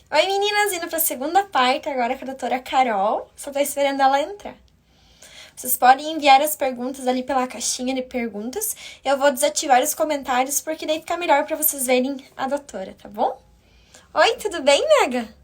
Oi, meninas, indo para a segunda parte agora com a doutora Carol. Só tô esperando ela entrar. Vocês podem enviar as perguntas ali pela caixinha de perguntas. Eu vou desativar os comentários porque daí fica melhor para vocês verem a doutora, tá bom? Oi, tudo bem, Mega?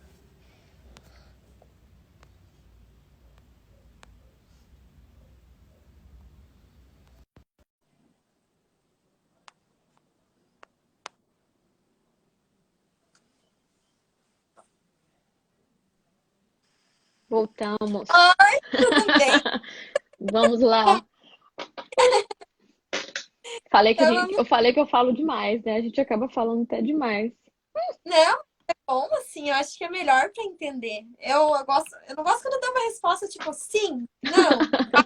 Voltamos. Oi, tudo bem? Vamos Como lá. estamos? Eu falei que eu falo demais, né? A gente acaba falando até demais. Não, é bom assim, eu acho que é melhor para entender. Eu não gosto quando dá uma resposta tipo sim, não.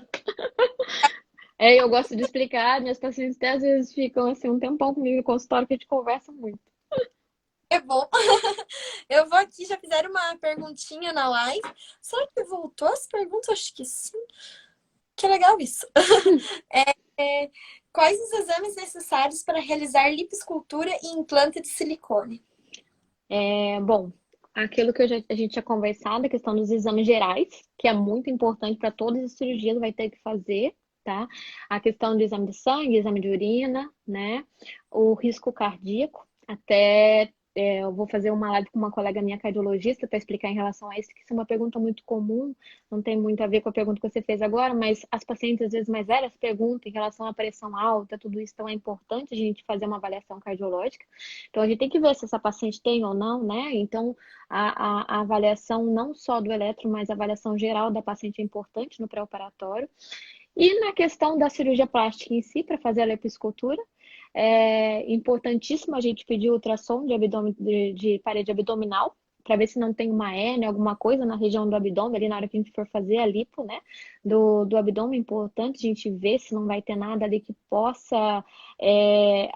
É, eu gosto de explicar, minhas pacientes até às vezes ficam assim um tempão comigo no consultório que a gente conversa muito. É bom. Eu vou aqui, já fizeram uma perguntinha na live. Será que voltou as perguntas? Acho que sim. Que legal isso. É, quais os exames necessários para realizar lipoescultura e implante de silicone? É, bom, aquilo que a gente tinha conversado, a questão dos exames gerais, que é muito importante para todas as cirurgias, vai ter que fazer, tá? A questão do exame de sangue, exame de urina, né? O risco cardíaco, até eu vou fazer uma live com uma colega minha cardiologista para explicar em relação a isso, que isso é uma pergunta muito comum, não tem muito a ver com a pergunta que você fez agora, mas as pacientes às vezes mais velhas perguntam em relação à pressão alta, tudo isso, então é importante a gente fazer uma avaliação cardiológica. Então, a gente tem que ver se essa paciente tem ou não, né? Então, a avaliação não só do eletro, mas a avaliação geral da paciente é importante no pré-operatório. E na questão da cirurgia plástica em si, para fazer a lipoescultura, é importantíssimo a gente pedir ultrassom de parede abdominal, para ver se não tem uma hérnia, alguma coisa na região do abdômen, ali na hora que a gente for fazer a lipo, né? Do abdômen, é importante a gente ver se não vai ter nada ali que possa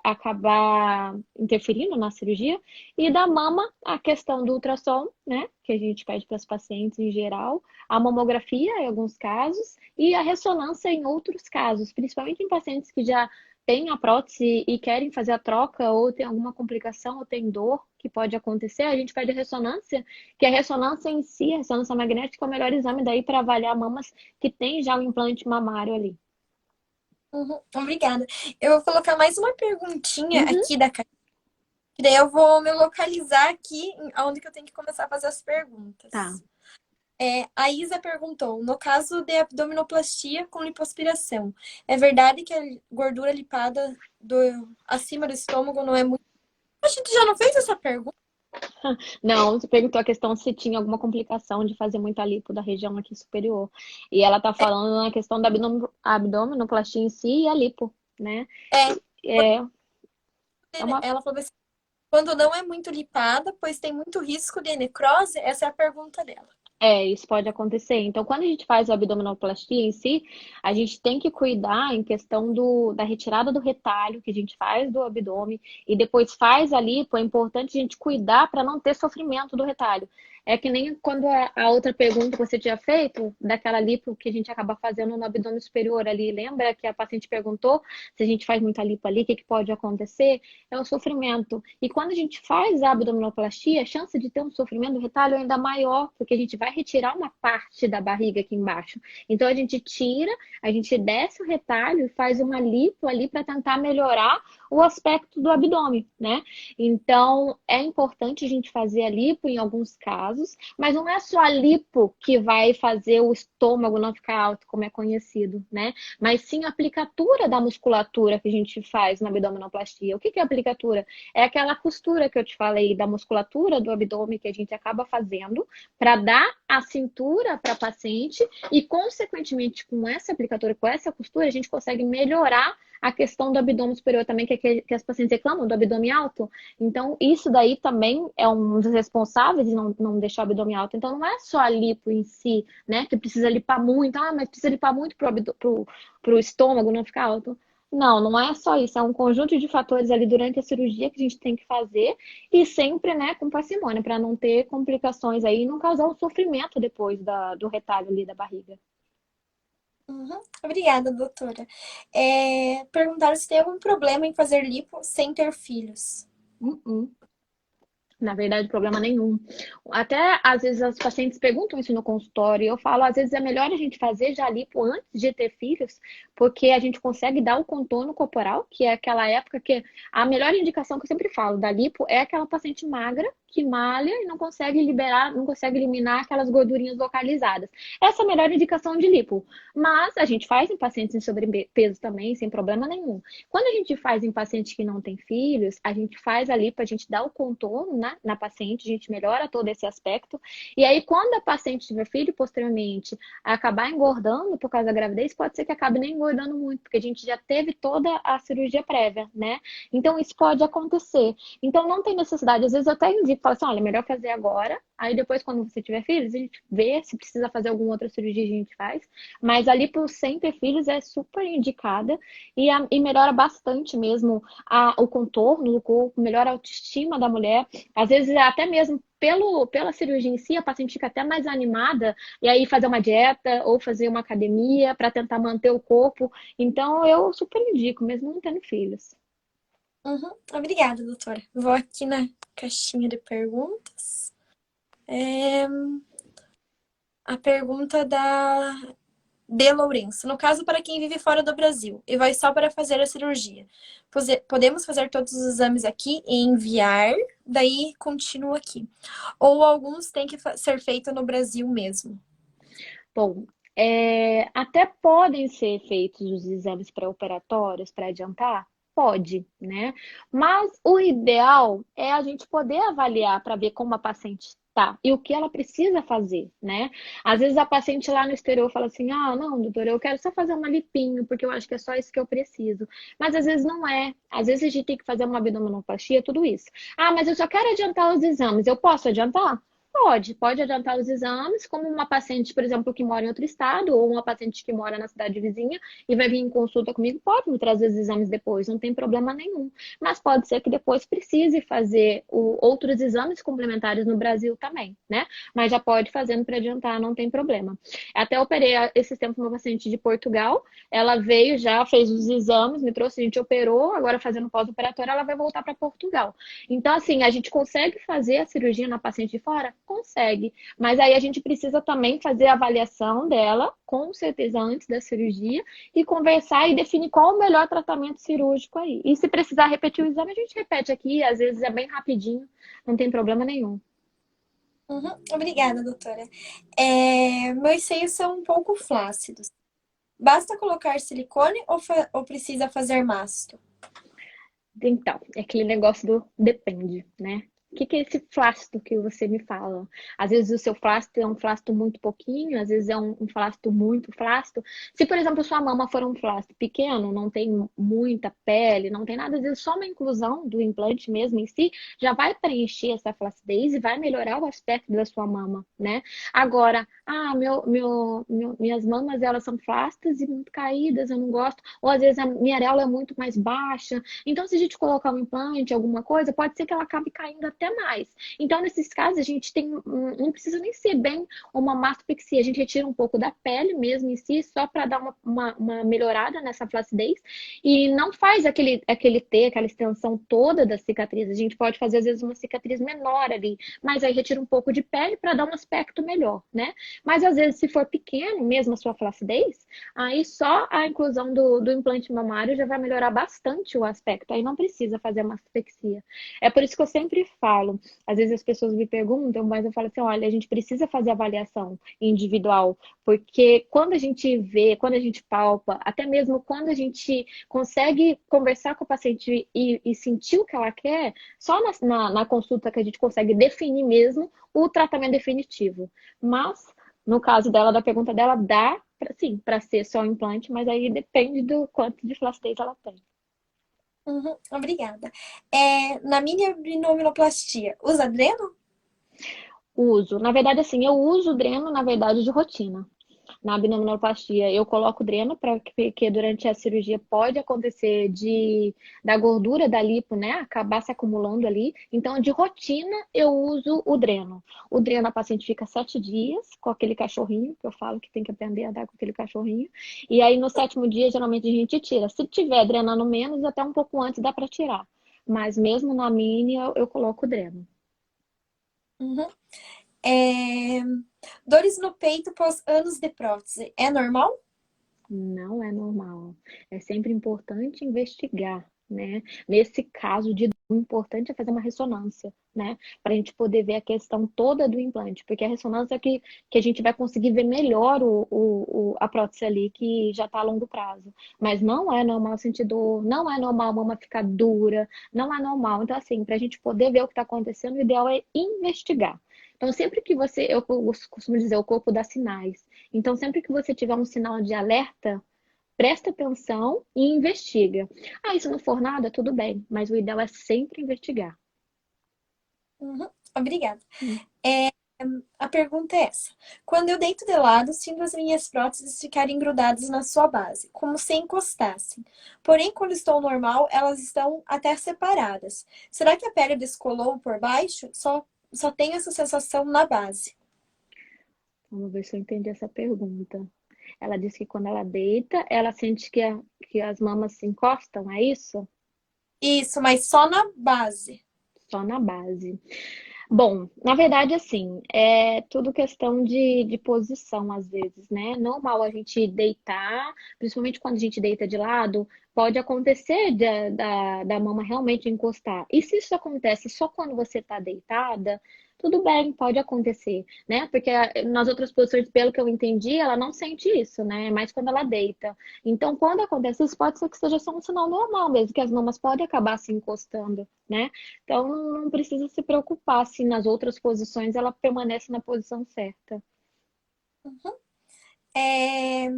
acabar interferindo na cirurgia. E da mama, a questão do ultrassom, né? Que a gente pede para as pacientes em geral, a mamografia em alguns casos, e a ressonância em outros casos, principalmente em pacientes que já têm a prótese e querem fazer a troca, ou tem alguma complicação, ou tem dor que pode acontecer, a gente pede a ressonância, que a ressonância em si, a ressonância magnética, é o melhor exame daí para avaliar mamas que tem já o implante mamário ali. Uhum, obrigada. Eu vou colocar mais uma perguntinha Uhum, aqui da caixa, que daí eu vou me localizar aqui onde que eu tenho que começar a fazer as tá. perguntas. A Isa perguntou, no caso de abdominoplastia com lipoaspiração, é verdade que a gordura lipada acima do estômago não é muito... A gente já não fez essa pergunta? Não, você perguntou a questão se tinha alguma complicação de fazer muita lipo da região aqui superior. E ela tá falando na questão da abdominoplastia em si e a lipo, né? É, É, é uma ela falou assim, quando não é muito lipada, pois tem muito risco de necrose? Essa é a pergunta dela. Isso pode acontecer. Então, quando a gente faz a abdominoplastia em si, a gente tem que cuidar em questão da retirada do retalho que a gente faz do abdômen e depois faz a lipo. É importante a gente cuidar para não ter sofrimento do retalho. É que nem quando a outra pergunta que você tinha feito, daquela lipo que a gente acaba fazendo no abdômen superior ali. Lembra que a paciente perguntou se a gente faz muita lipo ali, o que que pode acontecer? É o sofrimento. E quando a gente faz a abdominoplastia, a chance de ter um sofrimento do retalho é ainda maior, porque a gente vai retirar uma parte da barriga aqui embaixo. Então a gente tira, a gente desce o retalho e faz uma lipo ali para tentar melhorar o aspecto do abdômen, né? Então é importante a gente fazer a lipo em alguns casos, mas não é só a lipo que vai fazer o estômago não ficar alto, como é conhecido, né? Mas sim a aplicatura da musculatura que a gente faz na abdominoplastia. O que é aplicatura? É aquela costura que eu te falei da musculatura do abdômen que a gente acaba fazendo para dar a cintura para a paciente e, consequentemente, com essa aplicatura, com essa costura, a gente consegue melhorar a questão do abdômen superior também, que as pacientes reclamam do abdômen alto. Então, isso daí também é um dos responsáveis de não deixar o abdômen alto. Então, não é só a lipo em si, né, que precisa limpar muito. Ah, mas precisa limpar muito pro estômago não ficar alto. Não, não é só isso, é um conjunto de fatores ali durante a cirurgia que a gente tem que fazer e sempre, né, com parcimônia, para não ter complicações aí e não causar um sofrimento depois do retalho ali da barriga. Uhum. Obrigada, doutora. Perguntaram se tem algum problema em fazer lipo sem ter filhos. Uh-uh. Na verdade, problema nenhum. Até às vezes as pacientes perguntam isso no consultório, e eu falo, às vezes é melhor a gente fazer já lipo antes de ter filhos, porque a gente consegue dar o contorno corporal, que é aquela época que a melhor indicação que eu sempre falo da lipo é aquela paciente magra que malha e não consegue liberar, não consegue eliminar aquelas gordurinhas localizadas. Essa é a melhor indicação de lipo. Mas a gente faz em pacientes em sobrepeso também, sem problema nenhum. Quando a gente faz em pacientes que não têm filhos, a gente faz a lipo, a gente dá o contorno, né, na paciente, a gente melhora todo esse aspecto. E aí, quando a paciente tiver filho, posteriormente, acabar engordando por causa da gravidez, pode ser que acabe nem engordando muito, porque a gente já teve toda a cirurgia prévia, né? Então, isso pode acontecer. Então, não tem necessidade. Às vezes, eu até indico, falo assim, olha, melhor fazer agora. Aí, depois, quando você tiver filhos, a gente vê se precisa fazer alguma outra cirurgia, a gente faz. Mas a lipo sem ter filhos é super indicada e melhora bastante mesmo o contorno do corpo, melhora a autoestima da mulher. Às vezes, até mesmo pela cirurgia em si, a paciente fica até mais animada e aí fazer uma dieta ou fazer uma academia para tentar manter o corpo. Então, eu super indico, mesmo não tendo filhos. Uhum. Obrigada, doutora. Vou aqui na caixinha de perguntas. É, a pergunta da B. Lourenço. No caso, para quem vive fora do Brasil e vai só para fazer a cirurgia, podemos fazer todos os exames aqui e enviar, daí continua aqui. Ou alguns têm que ser feitos no Brasil mesmo. Bom, até podem ser feitos os exames pré-operatórios para adiantar? Pode, né? Mas o ideal é a gente poder avaliar para ver como a paciente está e o que ela precisa fazer, né? Às vezes a paciente lá no exterior fala assim: ah, não, doutora, eu quero só fazer uma lipinho, porque eu acho que é só isso que eu preciso. Mas às vezes não é. Às vezes a gente tem que fazer uma abdominoplastia, tudo isso. Ah, mas eu só quero adiantar os exames. Eu posso adiantar? Pode adiantar os exames, como uma paciente, por exemplo, que mora em outro estado, ou uma paciente que mora na cidade vizinha e vai vir em consulta comigo, pode me trazer os exames depois, não tem problema nenhum. Mas pode ser que depois precise fazer outros exames complementares no Brasil também, né? Mas já pode fazendo para adiantar, não tem problema. Até operei esses tempos uma paciente de Portugal, ela veio já, fez os exames, me trouxe, a gente operou, agora fazendo pós-operatório, ela vai voltar para Portugal. Então, assim, a gente consegue fazer a cirurgia na paciente de fora? Consegue. Mas aí a gente precisa também fazer a avaliação dela, com certeza, antes da cirurgia, e conversar e definir qual o melhor tratamento cirúrgico aí. E se precisar repetir o exame, a gente repete aqui, às vezes é bem rapidinho, não tem problema nenhum. Uhum. Obrigada, doutora. Meus seios são um pouco flácidos. Basta colocar silicone ou precisa fazer masto? Então, é aquele negócio do depende, né? O que é esse flácido que você me fala? Às vezes o seu flácido é um flácido muito pouquinho, às vezes é um flácido muito flácido. Se, por exemplo, sua mama for um flácido pequeno, não tem muita pele, não tem nada, às vezes só uma inclusão do implante mesmo em si, já vai preencher essa flacidez e vai melhorar o aspecto da sua mama, né? Agora, minhas mamas, elas são flácidas e muito caídas, eu não gosto. Ou às vezes a minha areola é muito mais baixa. Então, se a gente colocar um implante, alguma coisa, pode ser que ela acabe caindo até mais. Então, nesses casos, a gente tem, não precisa nem ser bem uma mastopexia, a gente retira um pouco da pele mesmo em si, só para dar uma melhorada nessa flacidez, e não faz aquele T, aquela extensão toda da cicatriz. A gente pode fazer, às vezes, uma cicatriz menor ali, mas aí retira um pouco de pele para dar um aspecto melhor, né? Mas, às vezes, se for pequeno mesmo a sua flacidez, aí só a inclusão do implante mamário já vai melhorar bastante o aspecto, aí não precisa fazer mastopexia. É por isso que eu sempre falo, às vezes as pessoas me perguntam, mas eu falo assim, olha, a gente precisa fazer avaliação individual, porque quando a gente vê, quando a gente palpa, até mesmo quando a gente consegue conversar com o paciente e sentir o que ela quer, só na consulta que a gente consegue definir mesmo o tratamento definitivo. Mas, no caso dela, da pergunta dela, dá, sim, para ser só implante, mas aí depende do quanto de flacidez ela tem. Uhum. Obrigada. Na minha abdominoplastia, usa dreno? Uso. Na verdade, assim, eu uso dreno, na verdade, de rotina. Na abdominoplastia, eu coloco dreno porque durante a cirurgia pode acontecer da gordura da lipo, né, acabar se acumulando ali. Então, de rotina, eu uso o dreno. O dreno, a paciente fica 7 dias com aquele cachorrinho, que eu falo que tem que aprender a dar com aquele cachorrinho. E aí, no 7º dia, geralmente a gente tira. Se tiver drenando menos, até um pouco antes dá para tirar. Mas mesmo na mini, eu coloco o dreno. Uhum. É, dores no peito pós anos de prótese, é normal? Não é normal. É sempre importante investigar, né? Nesse caso de dor, o importante é fazer uma ressonância, né? Para a gente poder ver a questão toda do implante, porque a ressonância é que a gente vai conseguir ver melhor a prótese ali, que já está a longo prazo. Mas não é normal sentir dor, não é normal a mama ficar dura, não é normal. Então, assim, para a gente poder ver o que está acontecendo, o ideal é investigar. Então, sempre que você, eu costumo dizer, o corpo dá sinais. Então, sempre que você tiver um sinal de alerta, presta atenção e investiga. Ah, isso não for nada, tudo bem, mas o ideal é sempre investigar. Uhum. Obrigada. Hum. É, a pergunta é essa. Quando eu deito de lado, sinto as minhas próteses ficarem grudadas na sua base, como se encostassem. Porém, quando estou normal, elas estão até separadas. Será que a pele descolou por baixo? Só tenho essa sensação na base. Vamos ver se eu entendi essa pergunta. Ela disse que quando ela deita, ela sente que as mamas se encostam, é isso? Isso, mas só na base. Só na base. Bom, na verdade, assim, é tudo questão de posição, às vezes, né? Normal a gente deitar, principalmente quando a gente deita de lado, pode acontecer da mama realmente encostar. E se isso acontece só quando você está deitada, tudo bem, pode acontecer, né? Porque nas outras posições, pelo que eu entendi, ela não sente isso, né? É mais quando ela deita. Então, quando acontece isso, pode ser que seja só um sinal normal mesmo, que as mamas podem acabar se encostando, né? Então, não precisa se preocupar se nas outras posições ela permanece na posição certa. É,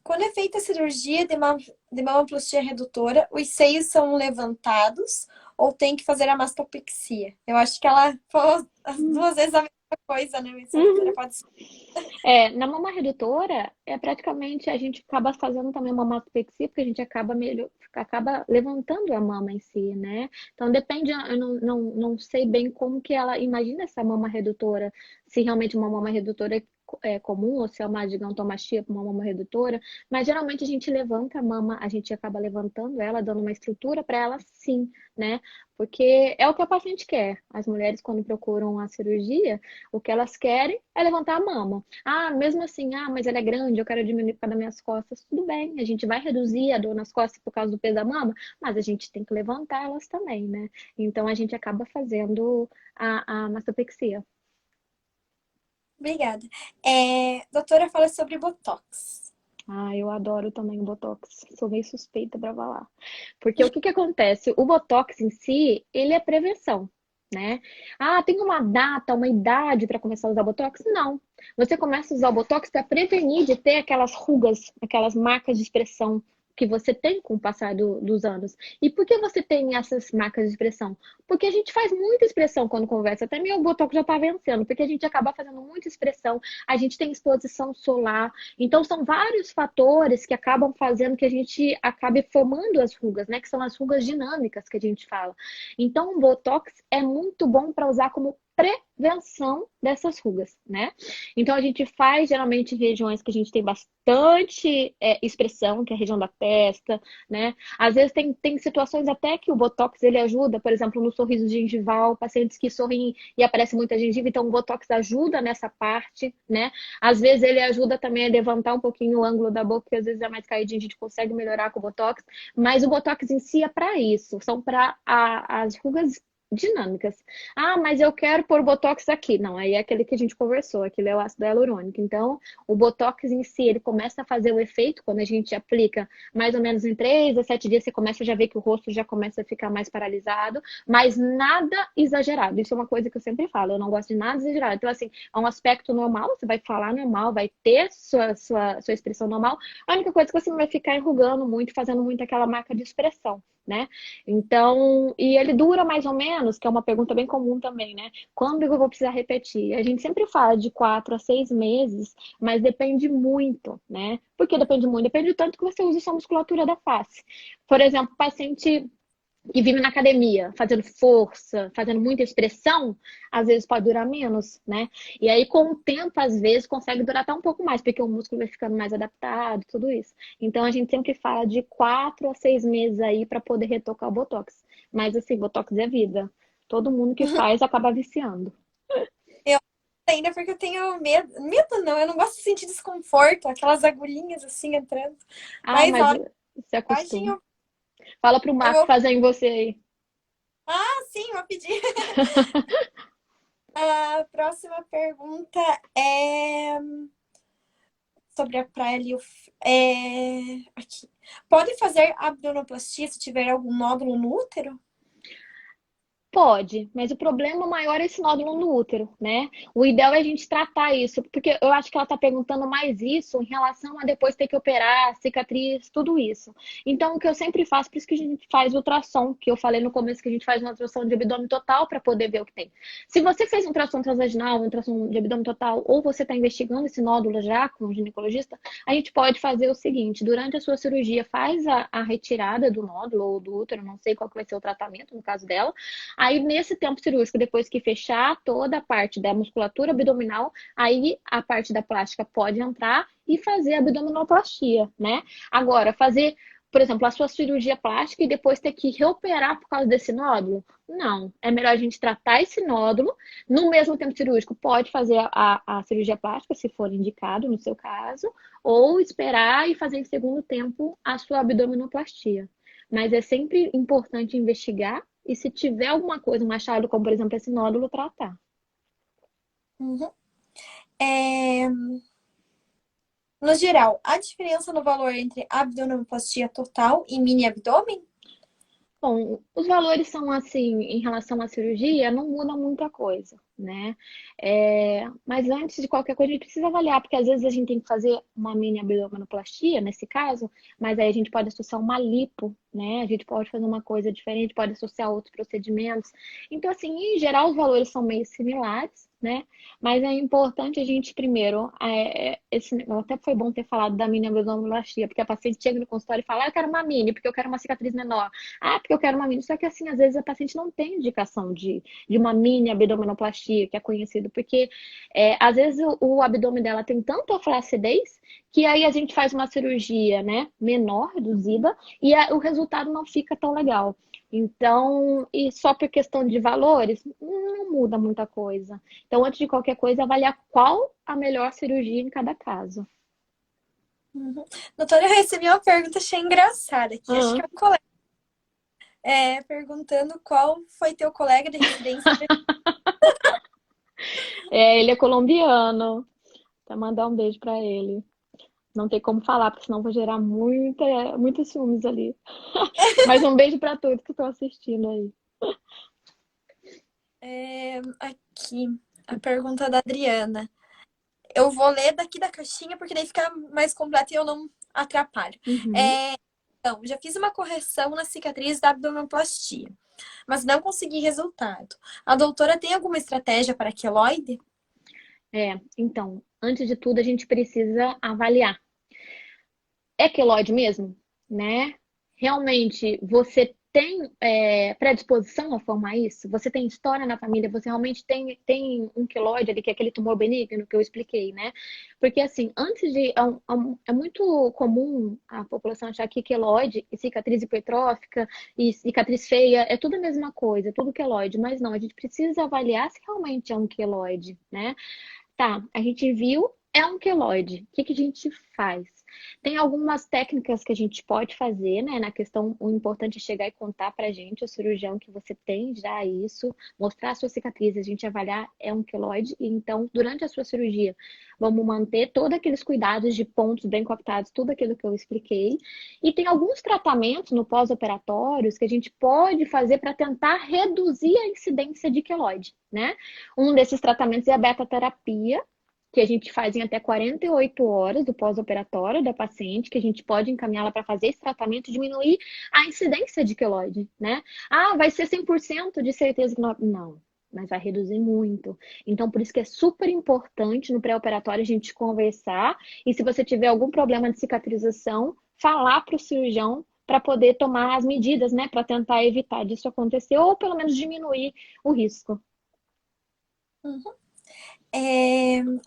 quando é feita a cirurgia de mamoplastia redutora, os seios são levantados ou tem que fazer a mastopexia? Eu acho que ela falou as Hum. duas vezes a mesma coisa, né? Mas a doutora Uhum. pode... Na mama redutora, é praticamente a gente acaba fazendo também uma mastopexia, porque a gente acaba levantando a mama em si, né? Então depende, eu não sei bem como que ela imagina essa mama redutora, se realmente uma mama redutora é comum ou se é uma gigantomastia com uma mama redutora, mas geralmente a gente levanta a mama, a gente acaba levantando ela, dando uma estrutura para ela sim, né? Porque é o que a paciente quer. As mulheres, quando procuram a cirurgia, o que elas querem é levantar a mama. Ah, mesmo assim, mas ela é grande, eu quero diminuir por causa das minhas costas. Tudo bem, a gente vai reduzir a dor nas costas por causa do peso da mama, mas a gente tem que levantar elas também, né? Então a gente acaba fazendo a mastopexia. Obrigada. Doutora, fala sobre Botox. Ah, eu adoro também o Botox. Sou meio suspeita pra falar. Porque o que que acontece? O Botox em si, ele é prevenção, né? Ah, tem uma data, uma idade para começar a usar Botox? Não. Você começa a usar o Botox para prevenir de ter aquelas rugas, aquelas marcas de expressão que você tem com o passar dos anos. E por que você tem essas marcas de expressão? Porque a gente faz muita expressão quando conversa. Até meu Botox já tá vencendo, porque a gente acaba fazendo muita expressão. A gente tem exposição solar. Então, são vários fatores que acabam fazendo que a gente acabe formando as rugas, né? Que são as rugas dinâmicas que a gente fala. Então, o Botox é muito bom para usar como prevenção dessas rugas, né? Então, a gente faz geralmente em regiões que a gente tem bastante expressão, que é a região da testa, né? Às vezes tem situações até que o Botox ele ajuda, por exemplo, no sorriso gengival, pacientes que sorriem e aparece muita gengiva, então o Botox ajuda nessa parte, né? Às vezes ele ajuda também a levantar um pouquinho o ângulo da boca, que às vezes é mais caidinho, a gente consegue melhorar com o Botox. Mas o Botox em si é para isso, são para as rugas dinâmicas. Ah, mas eu quero pôr Botox aqui. Não, aí é aquele que a gente conversou, aquele é o ácido hialurônico. Então, o Botox em si, ele começa a fazer o efeito quando a gente aplica mais ou menos em 3 a 7 dias, você começa a já ver que o rosto já começa a ficar mais paralisado, mas nada exagerado. Isso é uma coisa que eu sempre falo, eu não gosto de nada exagerado. Então, assim, é um aspecto normal, você vai falar normal, vai ter sua expressão normal. A única coisa é que você não vai ficar enrugando muito, fazendo muito aquela marca de expressão, né? Então, e ele dura mais ou menos, que é uma pergunta bem comum também, né? Quando eu vou precisar repetir? A gente sempre fala de 4 a 6 meses, mas depende muito, né? Por que depende muito? Depende do tanto que você usa sua musculatura da face. Por exemplo, paciente que vive na academia, fazendo força, fazendo muita expressão, às vezes pode durar menos, né? E aí, com o tempo, às vezes, consegue durar até um pouco mais, porque o músculo vai ficando mais adaptado, tudo isso. Então, a gente sempre fala de 4 a 6 meses aí para poder retocar o Botox. Mas, assim, Botox é vida. Todo mundo que faz acaba viciando. ainda porque eu tenho medo. Medo não, eu não gosto de sentir desconforto, aquelas agulhinhas assim entrando. Ah, Mas mas olha, se imagem acostuma. Fala pro eu Marco vou. fazer em você aí. Ah, sim, vou pedir. A próxima pergunta é sobre a pele. Aqui. Pode fazer abdominoplastia se tiver algum nódulo no útero? Pode, mas o problema maior é esse nódulo no útero, né? O ideal é a gente tratar isso, porque eu acho que ela está perguntando mais isso em relação a depois ter que operar, cicatriz, tudo isso. Então, o que eu sempre faço, por isso que a gente faz ultrassom, que eu falei no começo que a gente faz uma ultrassom de abdômen total para poder ver o que tem. Se você fez um ultrassom transvaginal, um ultrassom de abdômen total, ou você está investigando esse nódulo já com o ginecologista, a gente pode fazer o seguinte: durante a sua cirurgia, faz a retirada do nódulo ou do útero, não sei qual que vai ser o tratamento no caso dela. Aí, nesse tempo cirúrgico, depois que fechar toda a parte da musculatura abdominal, aí a parte da plástica pode entrar e fazer a abdominoplastia, né? Agora, fazer, por exemplo, a sua cirurgia plástica e depois ter que reoperar por causa desse nódulo? Não. É melhor a gente tratar esse nódulo. No mesmo tempo cirúrgico, pode fazer a cirurgia plástica, se for indicado no seu caso, ou esperar e fazer em segundo tempo a sua abdominoplastia. Mas é sempre importante investigar e se tiver alguma coisa, um achado, como por exemplo esse nódulo, tratar. Uhum. É, no geral, há diferença no valor entre abdominoplastia total e mini abdômen? Bom, os valores são assim, em relação à cirurgia, não muda muita coisa, né? Mas antes de qualquer coisa, a gente precisa avaliar, porque às vezes a gente tem que fazer uma mini abdominoplastia, nesse caso, mas aí a gente pode associar uma lipo, né? A gente pode fazer uma coisa diferente, pode associar outros procedimentos. Então, assim, em geral, os valores são meio similares, né? Mas é importante a gente primeiro, até foi bom ter falado da mini abdominoplastia, porque a paciente chega no consultório e fala, ah, eu quero uma mini, porque eu quero uma cicatriz menor. Ah, porque eu quero uma mini. Só que assim, às vezes a paciente não tem indicação de uma mini abdominoplastia, que é conhecido, porque às vezes o abdômen dela tem tanta flacidez que aí a gente faz uma cirurgia, né, menor, reduzida, e o resultado não fica tão legal. Então, e só por questão de valores, não muda muita coisa. Então, antes de qualquer coisa, avaliar qual a melhor cirurgia em cada caso. Uhum. Doutora, eu recebi uma pergunta, achei engraçada aqui. Acho que é Uhum. um colega perguntando qual foi teu colega de residência. Ele é colombiano. Até mandar um beijo pra ele. Não tem como falar, porque senão vou gerar muitos ciúmes ali. Mas um beijo pra todos que estão assistindo aí. Aqui, a pergunta da Adriana. Eu vou ler daqui da caixinha, porque daí fica mais completo e eu não atrapalho. Uhum. É, então, já fiz uma correção na cicatriz da abdominoplastia, mas não consegui resultado. A doutora tem alguma estratégia para queloide? Então, antes de tudo, a gente precisa avaliar. É queloide mesmo, né? Realmente você tem predisposição a formar isso? Você tem história na família? Você realmente tem um queloide ali, que é aquele tumor benigno que eu expliquei, né? Porque assim, antes de. É muito comum a população achar que queloide e cicatriz hipertrófica e cicatriz feia é tudo a mesma coisa, é tudo queloide, mas não, a gente precisa avaliar se realmente é um queloide, né? Tá, a gente viu, é um queloide. O que que a gente faz? Tem algumas técnicas que a gente pode fazer, né? Na questão, o importante é chegar e contar pra gente, o cirurgião, que você tem já isso, mostrar a sua cicatriz, a gente avaliar, é um queloide. E então, durante a sua cirurgia, vamos manter todos aqueles cuidados de pontos bem coaptados, tudo aquilo que eu expliquei. E tem alguns tratamentos no pós-operatórios que a gente pode fazer para tentar reduzir a incidência de queloide, né? Um desses tratamentos é a beta-terapia, que a gente faz em até 48 horas do pós-operatório da paciente, que a gente pode encaminhá-la para fazer esse tratamento e diminuir a incidência de queloide, né? Ah, vai ser 100% de certeza que não. Não, mas vai reduzir muito. Então, por isso que é super importante no pré-operatório a gente conversar e se você tiver algum problema de cicatrização, falar para o cirurgião para poder tomar as medidas, né, para tentar evitar disso acontecer ou pelo menos diminuir o risco. Uhum.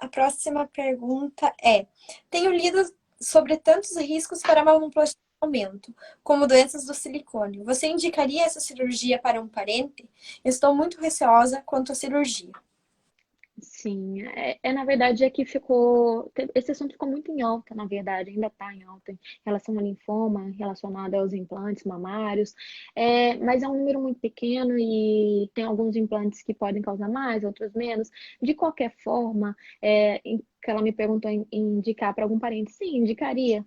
A próxima pergunta é: tenho lido sobre tantos riscos para mamoplastia em aumento, como doenças do silicone. Você indicaria essa cirurgia para um parente? Estou muito receosa quanto à cirurgia. Sim, na verdade é que esse assunto ficou muito em alta, na verdade, ainda está em alta em relação ao linfoma, relacionado aos implantes mamários, mas é um número muito pequeno e tem alguns implantes que podem causar mais, outros menos. De qualquer forma, que ela me perguntou em indicar para algum parente, sim, indicaria,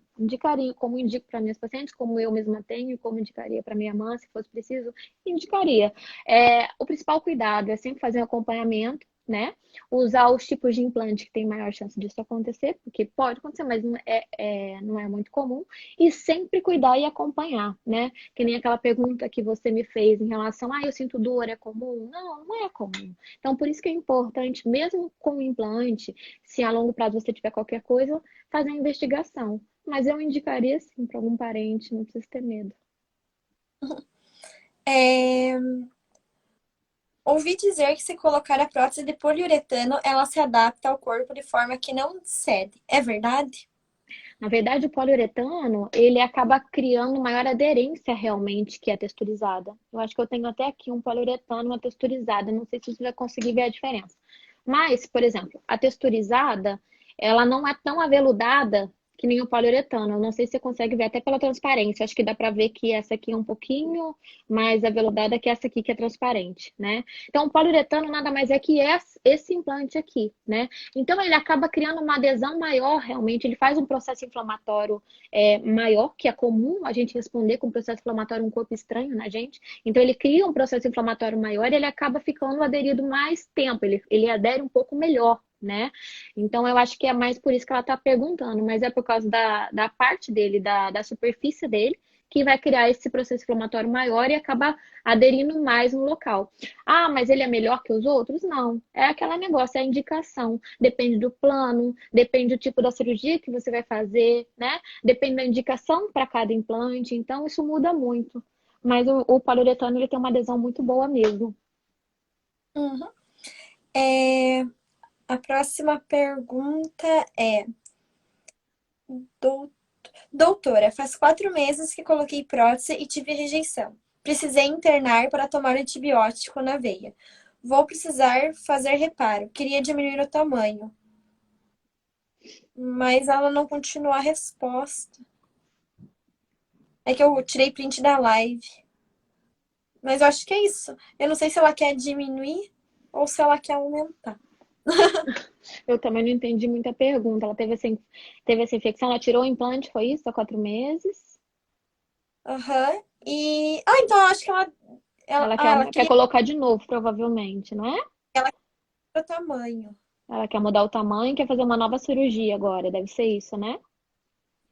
como indico para minhas pacientes, como eu mesma tenho, como indicaria para minha mãe, se fosse preciso, indicaria. O principal cuidado é sempre fazer um acompanhamento, né? Usar os tipos de implante que tem maior chance disso acontecer, porque pode acontecer, mas não é muito comum, e sempre cuidar e acompanhar, né? Que nem aquela pergunta que você me fez em relação, eu sinto dor, é comum? Não, não é comum. Então, por isso que é importante, mesmo com o implante, se a longo prazo você tiver qualquer coisa, fazer a investigação. Mas eu indicaria sim para algum parente, não precisa ter medo. É, ouvi dizer que se colocar a prótese de poliuretano, ela se adapta ao corpo de forma que não cede. É verdade? Na verdade, o poliuretano, ele acaba criando maior aderência realmente que a texturizada. Eu acho que eu tenho até aqui um poliuretano, uma texturizada. Não sei se você vai conseguir ver a diferença. Mas, por exemplo, a texturizada, ela não é tão aveludada que nem o poliuretano. Eu não sei se você consegue ver até pela transparência. Acho que dá para ver que essa aqui é um pouquinho mais aveludada que essa aqui que é transparente, né? Então, o poliuretano nada mais é que esse implante aqui, né? Então, ele acaba criando uma adesão maior, realmente. Ele faz um processo inflamatório maior, que é comum a gente responder com processo inflamatório um corpo estranho na gente. Então, ele cria um processo inflamatório maior e ele acaba ficando aderido mais tempo. Ele adere um pouco melhor, né? Então, eu acho que é mais por isso que ela está perguntando, mas é por causa da parte dele, da superfície dele, que vai criar esse processo inflamatório maior e acaba aderindo mais no local. Mas ele é melhor que os outros? Não. É aquele negócio, é a indicação. Depende do plano, depende do tipo da cirurgia que você vai fazer, né? Depende da indicação para cada implante. Então, isso muda muito. Mas o poliuretano, ele tem uma adesão muito boa mesmo. Uhum. É, a próxima pergunta é: "Dou- Doutora, faz 4 meses que coloquei prótese e tive rejeição. Precisei internar para tomar antibiótico na veia. Vou precisar fazer reparo. Queria diminuir o tamanho, mas ela não continua a resposta. É que eu tirei print da live. Mas eu acho que é isso. Eu não sei se ela quer diminuir ou se ela quer aumentar. Eu também não entendi muita pergunta. Ela teve essa infecção, ela tirou o implante, foi isso? Há 4 meses? Aham. E. Ah, então eu acho que Ela ela quer queria colocar de novo, provavelmente, não é? ela queria o tamanho. Ela quer mudar o tamanho, quer fazer uma nova cirurgia agora. Deve ser isso, né?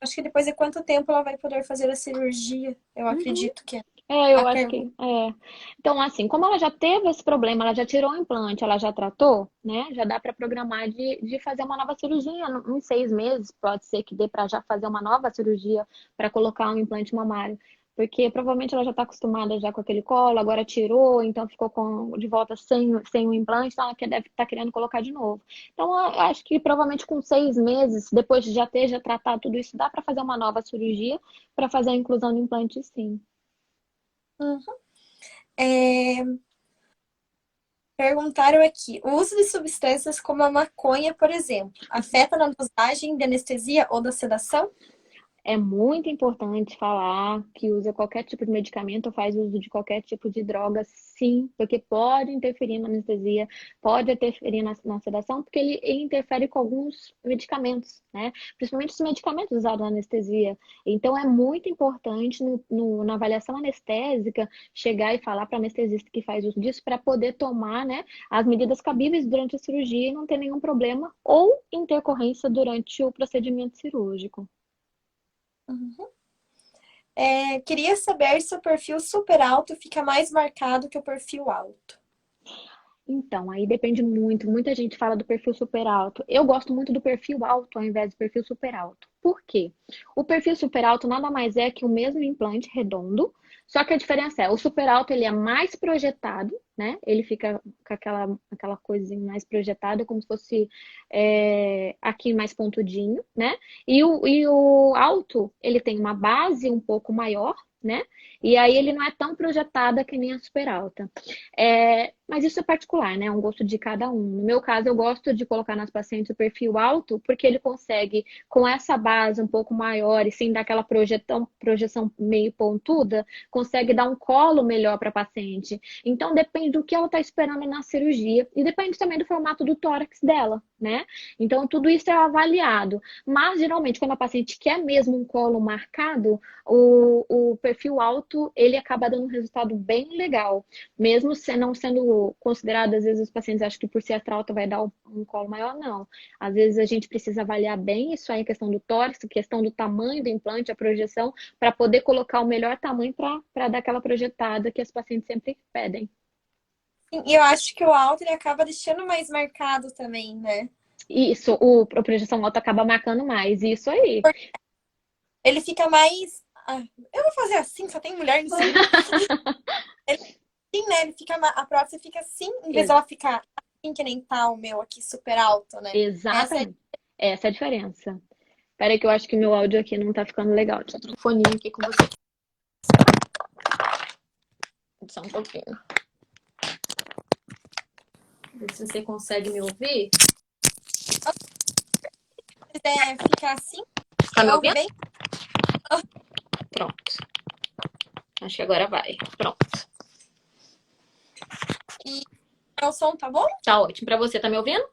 Acho que depois de quanto tempo ela vai poder fazer a cirurgia? Eu Uhum. acredito que é a Eu acho pergunta. que é. Então, assim, como ela já teve esse problema, ela já tirou o implante, ela já tratou, né? Já dá para programar de fazer uma nova cirurgia em 6 meses. Pode ser que dê para já fazer uma nova cirurgia para colocar um implante mamário. Porque provavelmente ela já está acostumada já com aquele colo, agora tirou, então ficou de volta sem o implante, então ela deve estar querendo colocar de novo. Então, eu acho que provavelmente com 6 meses, depois de já tratado tudo isso, dá para fazer uma nova cirurgia para fazer a inclusão do implante, sim. Uhum. É, perguntaram aqui: o uso de substâncias como a maconha, por exemplo, afeta na dosagem de anestesia ou da sedação? É muito importante falar que usa qualquer tipo de medicamento ou faz uso de qualquer tipo de droga, sim, porque pode interferir na anestesia, pode interferir na sedação, porque ele interfere com alguns medicamentos, né? Principalmente os medicamentos usados na anestesia. Então, é muito importante na avaliação anestésica chegar e falar para o anestesista que faz uso disso para poder tomar, né, as medidas cabíveis durante a cirurgia e não ter nenhum problema ou intercorrência durante o procedimento cirúrgico. Uhum. Queria saber se o perfil super alto fica mais marcado que o perfil alto. Então, aí depende muito. Muita gente fala do perfil super alto. Eu gosto muito do perfil alto ao invés do perfil super alto. Por quê? O perfil super alto nada mais é que o mesmo implante redondo, só que a diferença é, o super alto ele é mais projetado, né? Ele fica com aquela coisinha mais projetada, como se fosse aqui mais pontudinho, né? E o alto, ele tem uma base um pouco maior, né? E aí ele não é tão projetada que nem a super alta. Mas isso é particular, né? É um gosto de cada um. No meu caso, eu gosto de colocar nas pacientes o perfil alto, porque ele consegue, com essa base um pouco maior e sem dar aquela projeção meio pontuda, consegue dar um colo melhor para a paciente. Então, depende do que ela está esperando na cirurgia e depende também do formato do tórax dela, né? Então, tudo isso é avaliado. Mas, geralmente, quando a paciente quer mesmo um colo marcado, o perfil alto, ele acaba dando um resultado bem legal. Mesmo não sendo considerado, às vezes os pacientes acham que por ser astral alta vai dar um colo maior, não. Às vezes a gente precisa avaliar bem isso aí, a questão do tórax, a questão do tamanho do implante, a projeção, para poder colocar o melhor tamanho para dar aquela projetada que as pacientes sempre pedem. Sim, e eu acho que o alto ele acaba deixando mais marcado também, né? Isso, a projeção alta acaba marcando mais, isso aí. Ele fica mais. Ah, eu vou fazer assim, só tem mulher em cima. Sim, né? Ele fica, a prótese fica assim, em vez dela ficar assim, que nem tá o meu aqui, super alto, né? Essa é. Exatamente. Essa é a diferença. Peraí que eu acho que meu áudio aqui não tá ficando legal. Deixa eu trocar o fone aqui com você. Só um pouquinho. Ver se você consegue me ouvir. Se quiser ficar assim, Tá me ouve ouvindo? bem. Pronto. Acho que agora vai. Pronto. E o som tá bom? Tá ótimo. Pra você, tá me ouvindo?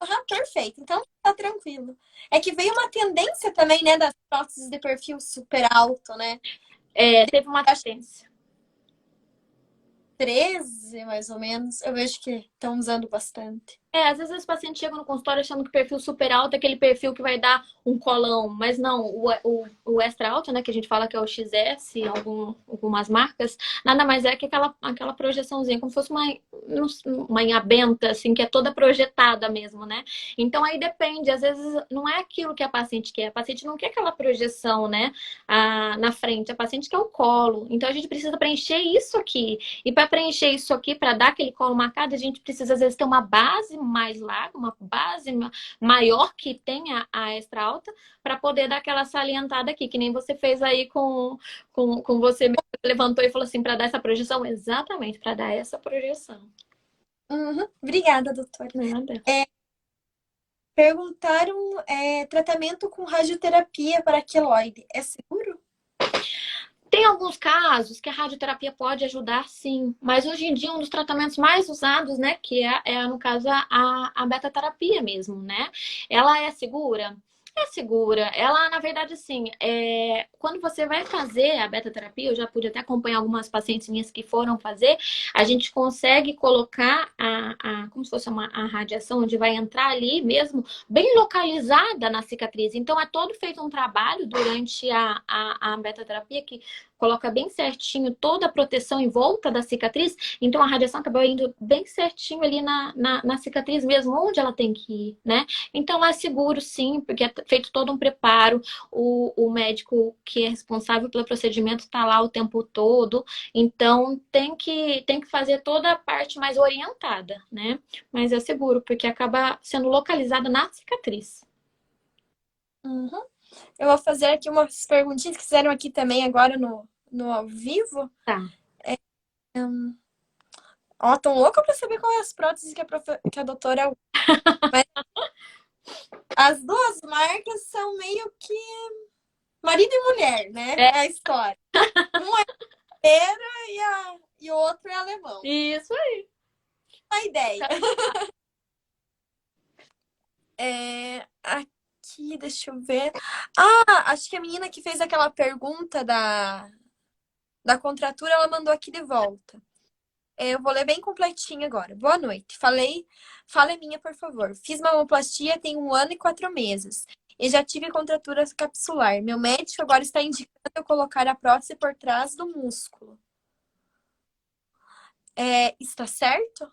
Aham, perfeito. Então tá tranquilo. É que veio uma tendência também, né, das próteses de perfil super alto, né? É, teve uma Acho que tendência. 13, mais ou menos. Eu vejo que estão usando bastante. É, às vezes os pacientes chegam no consultório achando que o perfil super alto é aquele perfil que vai dar um colão, mas não, o extra alto, né, que a gente fala que é o XS, algumas marcas, nada mais é que aquela projeçãozinha, como se fosse uma inhabenta, assim, que é toda projetada mesmo, né? Então aí depende, às vezes não é aquilo que a paciente quer, a paciente não quer aquela projeção, né, na frente, a paciente quer o colo, então a gente precisa preencher isso aqui, e para preencher isso aqui, para dar aquele colo marcado, a gente precisa às vezes ter uma base mais larga, uma base maior que tenha a extra alta, para poder dar aquela salientada aqui, que nem você fez aí com você mesmo, levantou e falou assim, para dar essa projeção, exatamente, para dar essa projeção. Uhum. Obrigada, doutora. Nada. Perguntaram tratamento com radioterapia para queloide. É seguro? Tem alguns casos que a radioterapia pode ajudar, sim, mas hoje em dia um dos tratamentos mais usados, né, que no caso, a beta-terapia mesmo, né? Ela é segura? É segura. Ela, na verdade, assim, quando você vai fazer a beta-terapia, eu já pude até acompanhar algumas pacientes minhas que foram fazer, a gente consegue colocar como se fosse a radiação, onde vai entrar ali mesmo, bem localizada na cicatriz. Então, é todo feito um trabalho durante a beta-terapia que coloca bem certinho toda a proteção em volta da cicatriz, então a radiação acabou indo bem certinho ali na cicatriz mesmo, onde ela tem que ir, né? Então é seguro sim, porque é feito todo um preparo, o médico que é responsável pelo procedimento está lá o tempo todo, então tem que fazer toda a parte mais orientada, né? Mas é seguro, porque acaba sendo localizada na cicatriz. Uhum. Eu vou fazer aqui umas perguntinhas que fizeram aqui também agora no ao vivo. Tá. Ó, tão louca pra saber qual é as próteses que a doutora usa. Mas as duas marcas são meio que marido e mulher, né? É É a história. Um é brasileira e o outro é alemão. isso aí. A ideia. Aqui, deixa eu ver. Ah, acho que a menina que fez aquela pergunta da contratura, ela mandou aqui de volta. Eu vou ler bem completinho agora. Boa noite. Fala minha, por favor. Fiz mamoplastia tem 1 ano e 4 meses. E já tive contratura capsular. Meu médico agora está indicando eu colocar a prótese por trás do músculo. Está certo?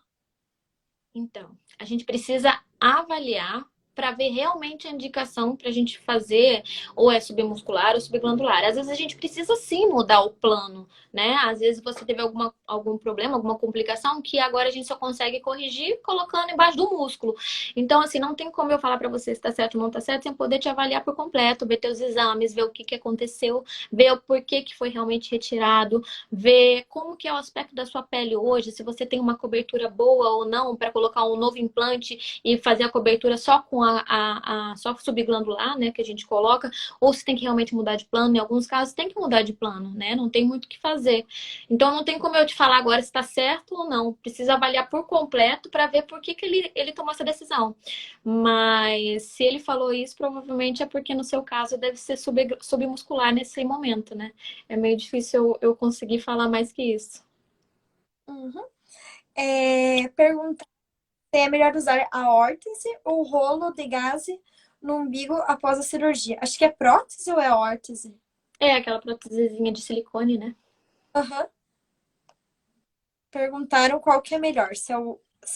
Então, a gente precisa avaliar para ver realmente a indicação para a gente fazer, ou é submuscular ou subglandular. Às vezes a gente precisa sim mudar o plano, né? Às vezes você teve algum problema, alguma complicação que agora a gente só consegue corrigir colocando embaixo do músculo. Então, assim, não tem como eu falar para você se está certo ou não está certo sem poder te avaliar por completo, ver teus exames, ver o que que aconteceu, ver o porquê que foi realmente retirado, ver como que é o aspecto da sua pele hoje, se você tem uma cobertura boa ou não para colocar um novo implante e fazer a cobertura só com só subglandular, né, que a gente coloca, ou se tem que realmente mudar de plano. Em alguns casos tem que mudar de plano, né? Não tem muito o que fazer. Então não tem como eu te falar agora se está certo ou não. Precisa avaliar por completo para ver por que que ele tomou essa decisão. Mas se ele falou isso, provavelmente é porque no seu caso deve ser submuscular nesse momento, né? É meio difícil eu conseguir falar mais que isso. Uhum. Perguntar se é melhor usar a órtese ou rolo de gaze no umbigo após a cirurgia. Acho que é prótese ou é órtese? É aquela prótesezinha de silicone, né? Aham. Perguntaram qual que é melhor, se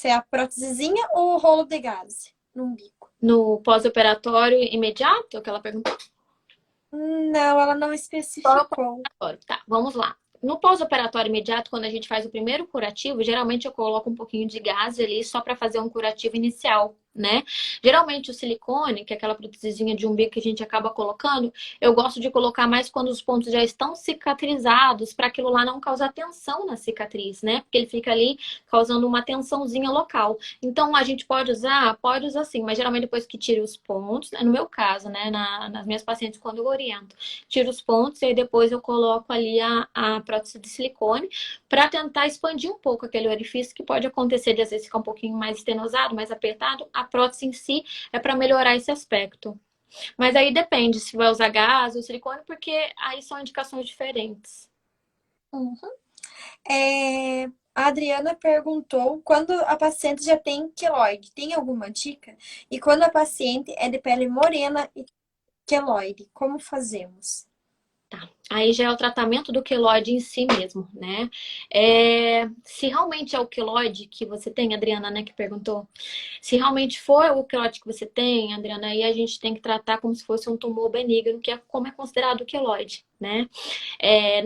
é a prótesezinha ou o rolo de gaze no umbigo. No pós-operatório imediato, que ela perguntou. Não, ela não especificou. Tá, vamos lá. No pós-operatório imediato, quando a gente faz o primeiro curativo, geralmente eu coloco um pouquinho de gás ali só para fazer um curativo inicial, né? Geralmente o silicone, que é aquela prótesezinha de umbigo que a gente acaba colocando, eu gosto de colocar mais quando os pontos já estão cicatrizados, para aquilo lá não causar tensão na cicatriz, né? Porque ele fica ali causando uma tensãozinha local. Então a gente pode usar sim, mas geralmente depois que tira os pontos, no meu caso, né? Nas minhas pacientes, quando eu oriento, tiro os pontos e aí depois eu coloco ali a prótese de silicone para tentar expandir um pouco aquele orifício que pode acontecer de às vezes ficar um pouquinho mais estenosado, mais apertado. A prótese em si é para melhorar esse aspecto. Mas aí depende se vai usar gás ou silicone, porque aí são indicações diferentes. Uhum. A Adriana perguntou quando a paciente já tem queloide, tem alguma dica? E quando a paciente é de pele morena e queloide, como fazemos? Tá. Aí já é o tratamento do queloide em si mesmo, né? Se realmente é o queloide que você tem, Adriana, né, que perguntou, se realmente for o queloide que você tem, Adriana, aí a gente tem que tratar como se fosse um tumor benigno, que é como é considerado o queloide, né?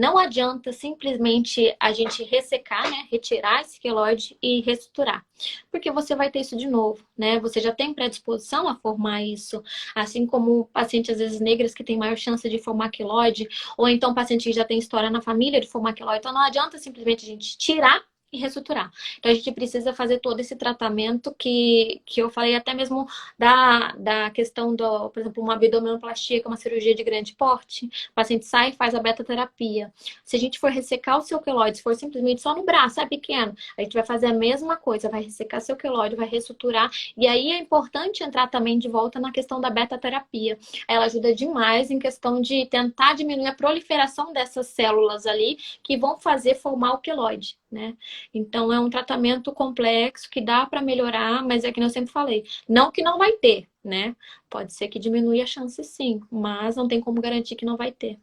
Não adianta simplesmente a gente ressecar, né? Retirar esse queloide e reestruturar. Porque você vai ter isso de novo, né? Você já tem predisposição a formar isso. Assim como pacientes, às vezes, negras que têm maior chance de formar queloide, ou então paciente que já tem história na família de formar queloide. Então não adianta simplesmente a gente tirar e reestruturar. Então a gente precisa fazer todo esse tratamento que eu falei até mesmo da questão do, por exemplo, uma abdominoplastia, que é uma cirurgia de grande porte. O paciente sai e faz a beta-terapia. Se a gente for ressecar o seu queloide, se for simplesmente só no braço, é pequeno, a gente vai fazer a mesma coisa, vai ressecar seu queloide, vai reestruturar. E aí é importante entrar também de volta na questão da beta-terapia. Ela ajuda demais em questão de tentar diminuir a proliferação dessas células ali que vão fazer formar o queloide, né? Então é um tratamento complexo que dá para melhorar, mas é que eu sempre falei, não que não vai ter, né? Pode ser que diminui a chance sim, mas não tem como garantir que não vai ter.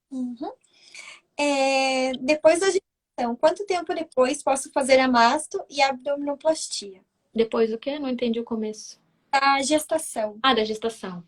Uhum. Depois da gestação, quanto tempo depois posso fazer a masto e a abdominoplastia? Depois o quê? Não entendi o começo. A gestação. Ah, da gestação.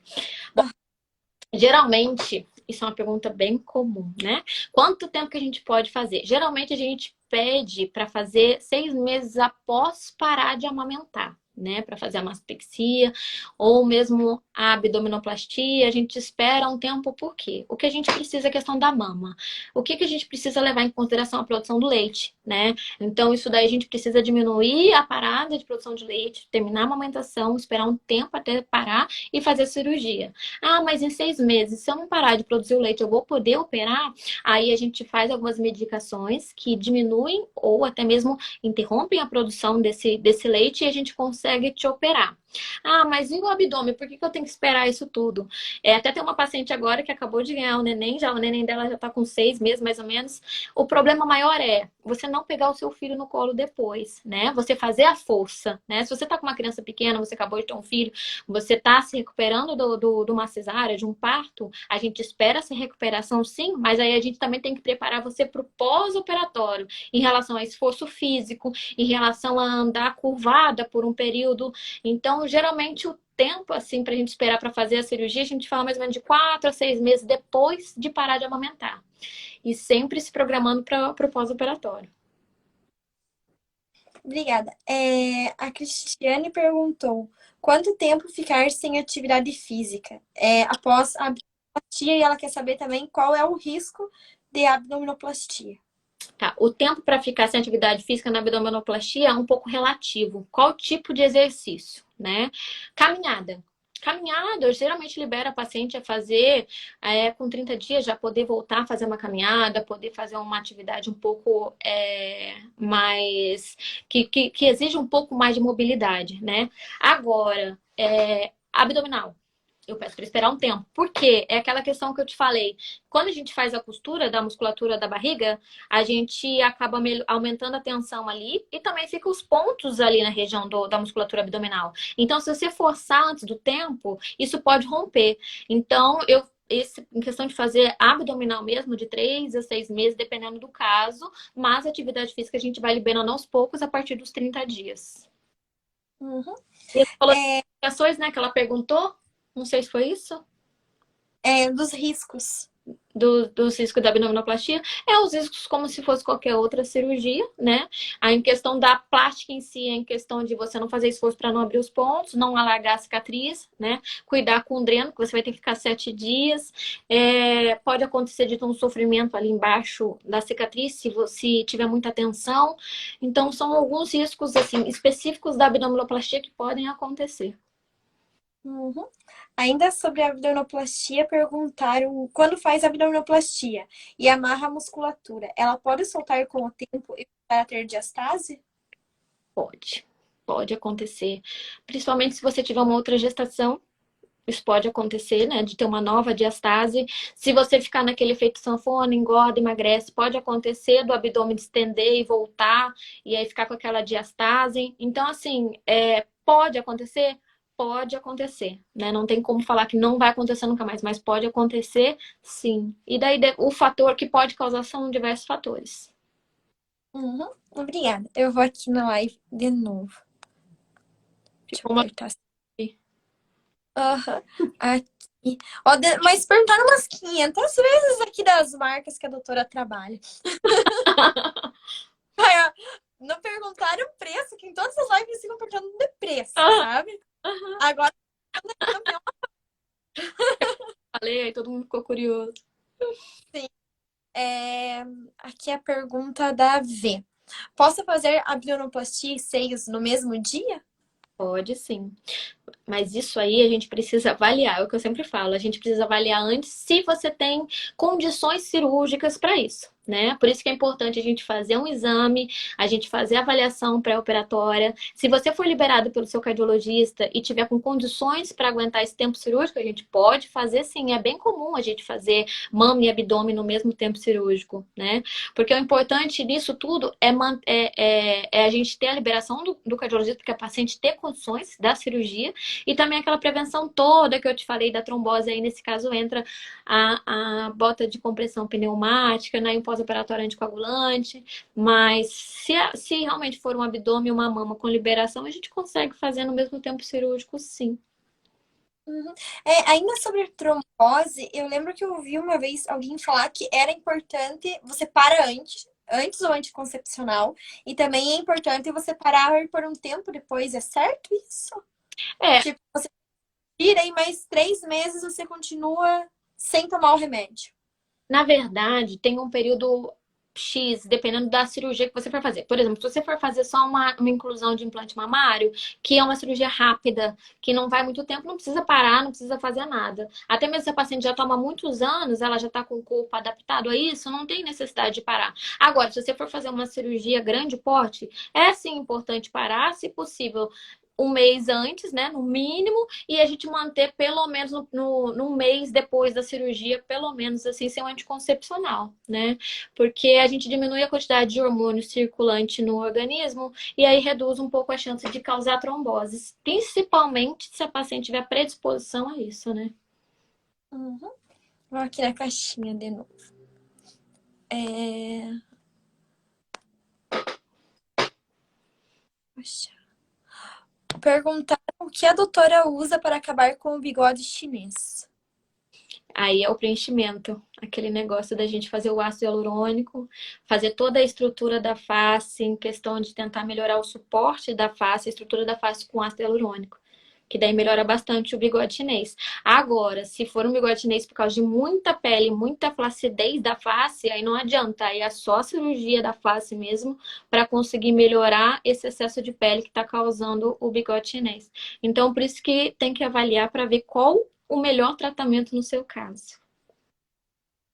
Geralmente, isso é uma pergunta bem comum, né? Quanto tempo que a gente pode fazer? Geralmente a gente pede para fazer 6 meses após parar de amamentar, né? Para fazer a mastopexia ou mesmo a abdominoplastia, a gente espera um tempo, por quê? O que a gente precisa é a questão da mama. O que que a gente precisa levar em consideração a produção do leite, né? Então, isso daí a gente precisa diminuir a parada de produção de leite, terminar a amamentação, esperar um tempo até parar e fazer a cirurgia. Ah, mas em 6 meses, se eu não parar de produzir o leite, eu vou poder operar? Aí a gente faz algumas medicações que diminuem ou até mesmo interrompem a produção desse leite e a gente consegue te operar. Ah, mas e o abdômen? Por que que eu tenho que esperar isso tudo? Até tem uma paciente agora que acabou de ganhar o neném, já o neném dela já tá com 6 meses, mais ou menos. O problema maior é você não pegar o seu filho no colo depois, né? Você fazer a força, né? Se você tá com uma criança pequena, você acabou de ter um filho, você tá se recuperando de uma cesárea, de um parto, a gente espera essa recuperação sim, mas aí a gente também tem que preparar você para o pós-operatório, em relação a esforço físico, em relação a andar curvada por um período. Então, Então, geralmente, o tempo, assim, pra gente esperar para fazer a cirurgia, a gente fala mais ou menos de 4 a 6 meses depois de parar de amamentar. E sempre se programando para o pós-operatório. Obrigada. A Cristiane perguntou: quanto tempo ficar sem atividade física após a abdominoplastia? E ela quer saber também qual é o risco de abdominoplastia. Tá, o tempo para ficar sem atividade física na abdominoplastia é um pouco relativo. Qual tipo de exercício, né? Caminhada. Caminhada, eu geralmente libero a paciente a fazer com 30 dias, já poder voltar a fazer uma caminhada, poder fazer uma atividade um pouco mais. Que exige um pouco mais de mobilidade, né? Agora, abdominal. Eu peço para esperar um tempo. Por quê? É aquela questão que eu te falei. Quando a gente faz a costura da musculatura da barriga, a gente acaba aumentando a tensão ali e também fica os pontos ali na região da musculatura abdominal. Então, se você forçar antes do tempo, isso pode romper. Então, em questão de fazer abdominal mesmo, de 3 a 6 meses, dependendo do caso, mas a atividade física a gente vai liberando aos poucos a partir dos 30 dias. Uhum. E você falou das explicações, né, que ela perguntou? Não sei se foi isso. Dos riscos. Dos riscos da abdominoplastia, os riscos como se fosse qualquer outra cirurgia, né? Aí, em questão da plástica em si, em questão de você não fazer esforço para não abrir os pontos, não alargar a cicatriz, né? Cuidar com o dreno, que você vai ter que ficar 7 dias. Pode acontecer de ter um sofrimento ali embaixo da cicatriz, se você tiver muita tensão. Então, são alguns riscos, assim, específicos da abdominoplastia que podem acontecer. Uhum. Ainda sobre a abdominoplastia, perguntaram quando faz abdominoplastia e amarra a musculatura, ela pode soltar com o tempo e para ter diastase? Pode acontecer. Principalmente se você tiver uma outra gestação, isso pode acontecer, né? De ter uma nova diastase. Se você ficar naquele efeito sanfona, engorda, emagrece, pode acontecer do abdômen distender e voltar, e aí ficar com aquela diastase. Então, assim, pode acontecer? Pode acontecer, né? Não tem como falar que não vai acontecer nunca mais, mas pode acontecer, sim. E daí o fator que pode causar são diversos fatores. Uhum. Obrigada. Eu vou aqui na live de novo. Deixa eu Ficou uma. apertar. Aham. Aqui. Ó, mas perguntaram umas 500 vezes aqui das marcas que a doutora trabalha. Ai, ó, não perguntaram preço, que em todas as lives ficam perguntando de preço, sabe? Agora, Falei, aí todo mundo ficou curioso. sim. Aqui é a pergunta da V. Posso fazer abdominoplastia e seios no mesmo dia? Pode sim. Mas isso aí a gente precisa avaliar, é o que eu sempre falo, a gente precisa avaliar antes se você tem condições cirúrgicas para isso, né? Por isso que é importante a gente fazer um exame, a gente fazer a avaliação pré-operatória. Se você for liberado pelo seu cardiologista e tiver com condições para aguentar esse tempo cirúrgico, a gente pode fazer sim. É bem comum a gente fazer mama e abdômen no mesmo tempo cirúrgico, né? Porque o importante disso tudo é a gente ter a liberação do cardiologista, porque a paciente ter condições da cirurgia e também aquela prevenção toda que eu te falei da trombose, aí nesse caso entra a bota de compressão pneumática, né, e um pós-operatório anticoagulante, mas se realmente for um abdômen e uma mama com liberação, a gente consegue fazer no mesmo tempo cirúrgico, sim. Uhum. Ainda sobre trombose, eu lembro que eu ouvi uma vez alguém falar que era importante você parar antes do anticoncepcional, e também é importante você parar por um tempo depois, é certo isso? É, Tipo, você tira e mais 3 meses você continua sem tomar o remédio. na verdade, tem um período X, dependendo da cirurgia que você for fazer. Por exemplo, se você for fazer só uma inclusão de implante mamário, que é uma cirurgia rápida, que não vai muito tempo, não precisa parar, não precisa fazer nada. Até mesmo se a paciente já toma muitos anos, ela já está com o corpo adaptado a isso, não tem necessidade de parar. Agora, se você for fazer uma cirurgia grande porte, é sim importante parar, se possível, um mês antes, né, no mínimo, e a gente manter pelo menos no mês depois da cirurgia, pelo menos assim, ser um anticoncepcional, né? Porque a gente diminui a quantidade de hormônio circulante no organismo e aí reduz um pouco a chance de causar tromboses, principalmente se a paciente tiver predisposição a isso, né? Uhum. Vou aqui na caixinha de novo. Poxa. Perguntaram o que a doutora usa para acabar com o bigode chinês. Aí é o preenchimento, aquele negócio da gente fazer o ácido hialurônico, fazer toda a estrutura da face, em questão de tentar melhorar o suporte da face, a estrutura da face com ácido hialurônico, que daí melhora bastante o bigode chinês. Agora, se for um bigode chinês por causa de muita pele, muita flacidez da face, aí não adianta, aí é só a cirurgia da face mesmo para conseguir melhorar esse excesso de pele que está causando o bigode chinês. Então, por isso que tem que avaliar para ver qual o melhor tratamento no seu caso.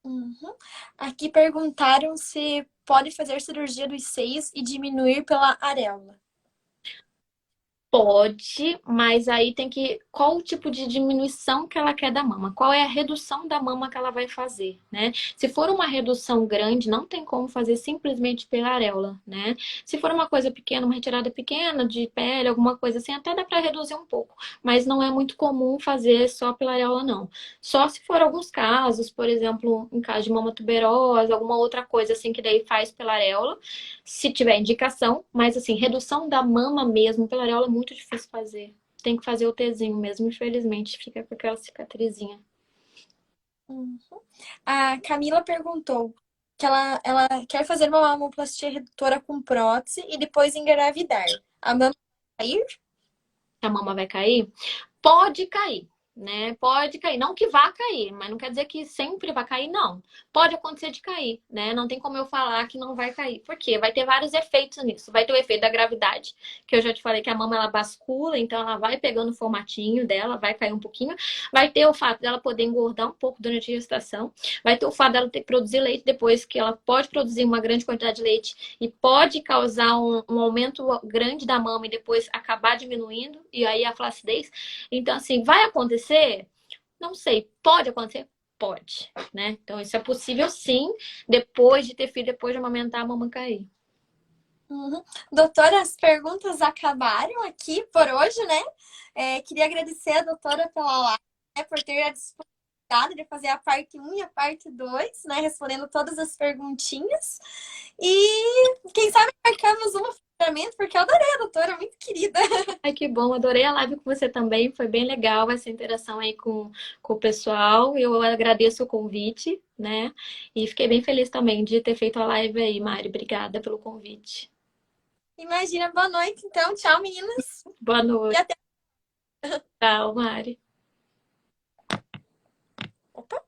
Uhum. Aqui perguntaram se pode fazer cirurgia dos seios e diminuir pela areola. Pode, mas aí tem que. Qual o tipo de diminuição que ela quer da mama? Qual é a redução da mama que ela vai fazer, né? Se for uma redução grande, não tem como fazer simplesmente pela areola, né? Se for uma coisa pequena, uma retirada pequena de pele, alguma coisa assim, até dá para reduzir um pouco, mas não é muito comum fazer só pela areola, não. Só se for alguns casos, por exemplo, em caso de mama tuberosa, alguma outra coisa assim que daí faz pela areola, se tiver indicação, mas assim, redução da mama mesmo pela areola é muito difícil fazer. Tem que fazer o Tzinho mesmo, infelizmente, fica com aquela cicatrizinha. Uhum. A Camila perguntou que ela quer fazer uma mamoplastia redutora com prótese e depois engravidar. A mama vai cair? A mama vai cair? Pode cair, né? Pode cair. Não que vá cair, mas não quer dizer que sempre vai cair, não. Pode acontecer de cair, né? Não tem como eu falar que não vai cair. Por quê? Vai ter vários efeitos nisso. Vai ter o efeito da gravidade, que eu já te falei que a mama ela bascula, então ela vai pegando o formatinho dela, vai cair um pouquinho. Vai ter o fato dela poder engordar um pouco durante a gestação. Vai ter o fato dela ter que produzir leite depois, que ela pode produzir uma grande quantidade de leite e pode causar um aumento grande da mama e depois acabar diminuindo, e aí a flacidez. Então, assim, vai acontecer? Não sei. Pode acontecer? Pode, né? Então, isso é possível sim, depois de ter filho, depois de amamentar, a mamãe cair. Uhum. Doutora, as perguntas acabaram aqui por hoje, né? Queria agradecer a doutora pela live, né, por ter a disponibilidade de fazer a parte um e a parte 2, né? Respondendo todas as perguntinhas. E quem sabe marcamos uma futuramente, porque eu adorei a doutora, muito querida. Ai, que bom, adorei a live com você também, foi bem legal essa interação aí com o pessoal. Eu agradeço o convite, né? E fiquei bem feliz também de ter feito a live aí, Mari. Obrigada pelo convite. Imagina, boa noite, então. Tchau, meninas. Boa E noite. até. Tchau, Mari. Opa!